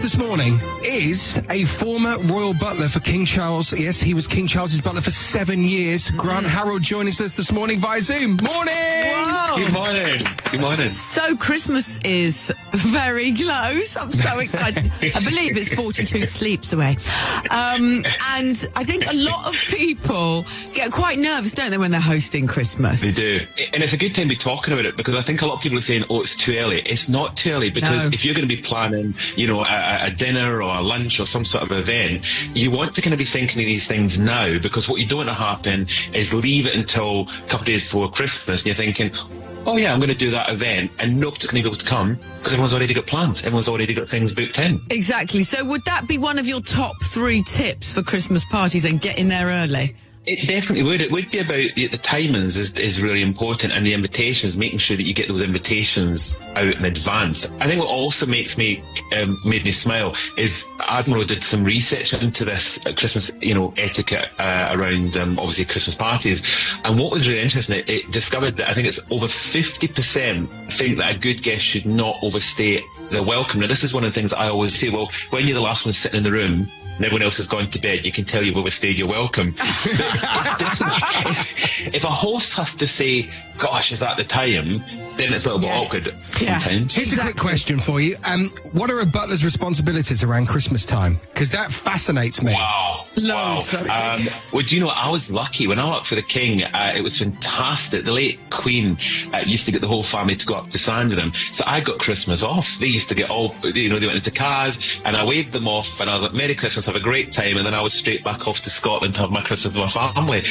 this morning is a former royal butler for King Charles. Yes, he was King Charles's butler for 7 years. Grant Harold joining us this morning via Zoom. Morning! Wow. Good morning. Good morning. So Christmas is very close. I'm so excited. I believe it's 42 sleeps away. And I think a lot of people get quite nervous, don't they, when they're hosting Christmas? They do. And it's a good time to be talking about it, because I think a lot of people are saying, oh, it's too early. It's not too early, because if you're going to be planning, you know, a dinner or a lunch or some sort of event, you want to kind of be thinking of these things now, because what you don't want to happen is leave it until a couple of days before Christmas and you're thinking, oh yeah, I'm going to do that event, and nobody's going to be able to come because everyone's already got plans. Everyone's already got things booked in. Exactly. So would that be one of your top 3 tips for Christmas parties, and getting there early? It definitely would. It would be about the timings is really important, and the invitations, making sure that you get those invitations out in advance. I think what also made me smile is Admiral did some research into this Christmas, etiquette around obviously Christmas parties, and what was really interesting, it discovered that I think it's over 50% think that a good guest should not overstay their welcome. Now, this is one of the things I always say. Well, when you're the last one sitting in the room and everyone else has gone to bed, you can tell you've overstayed your welcome. If a host has to say, gosh, is that the time, then it's a little bit awkward sometimes. Here's a quick question for you. What are a butler's responsibilities around Christmas time? Because that fascinates me. Wow. Well, do you know, I was lucky. When I worked for the King, it was fantastic. The late Queen used to get the whole family to go up to Sandringham. So I got Christmas off. They used to get they went into cars, and I waved them off, and I was like, Merry Christmas, have a great time, and then I was straight back off to Scotland to have my Christmas with my family.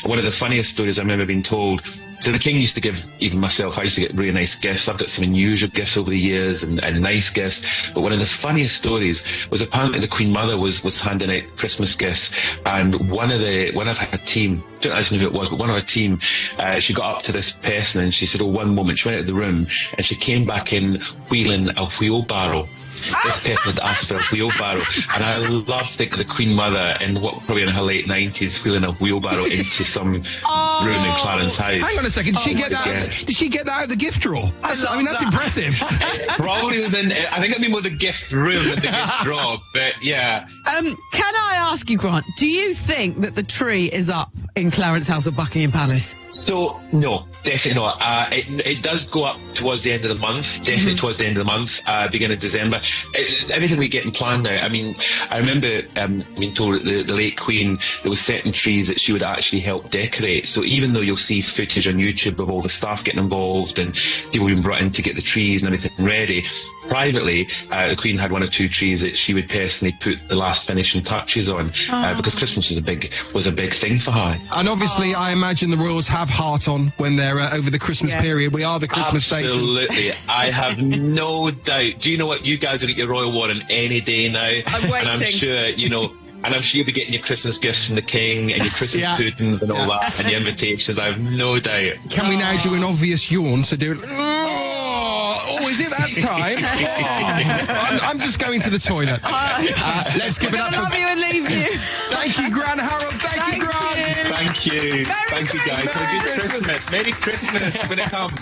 One of the funniest stories I remember being told, so the King used to give, even myself, I used to get really nice gifts. I've got some unusual gifts over the years and nice gifts. But one of the funniest stories was apparently the Queen Mother was handing out Christmas gifts, and one of her team, I don't actually know who it was, but one of her team, she got up to this person and she said, oh, one moment. She went out of the room and she came back in wheeling a wheelbarrow. This person had asked for a wheelbarrow, and I love thinking the Queen Mother, probably in her late 90s, wheeling a wheelbarrow into some room in Clarence House. Hang on a second, did she get that out of the gift drawer? That's impressive. Probably was in, I think it'd be more the gift room than the gift drawer, but yeah. Can I ask you, Grant, do you think that the tree is up in Clarence House or Buckingham Palace? So, no, definitely not. It does go up towards the end of the month, definitely towards the end of the month, beginning of December. Everything we get in plan now. I mean, I remember being told that the late Queen, there was certain trees that she would actually help decorate. So even though you'll see footage on YouTube of all the staff getting involved and people being brought in to get the trees and everything ready, privately, the Queen had 1 or 2 trees that she would personally put the last finishing touches on, because Christmas was a big thing for her. And obviously, I imagine the royals have heart on when they're over the Christmas period. We are the Christmas station. Absolutely. I have no doubt. Do you know what? You guys will get your royal warrant any day now. I'm waiting. And I'm sure, and I'm sure you'll be getting your Christmas gifts from the King and your Christmas puddings and all that, and your invitations. I have no doubt. Can we now do an obvious yawn? So do it. Oh, is it that time? I'm just going to the toilet. Let's give it up. I love you and leave you. Thank you, Grant Harold. Thank you, Grant. Thank you. Thank you, guys. Have a good Christmas. Merry Christmas when it comes.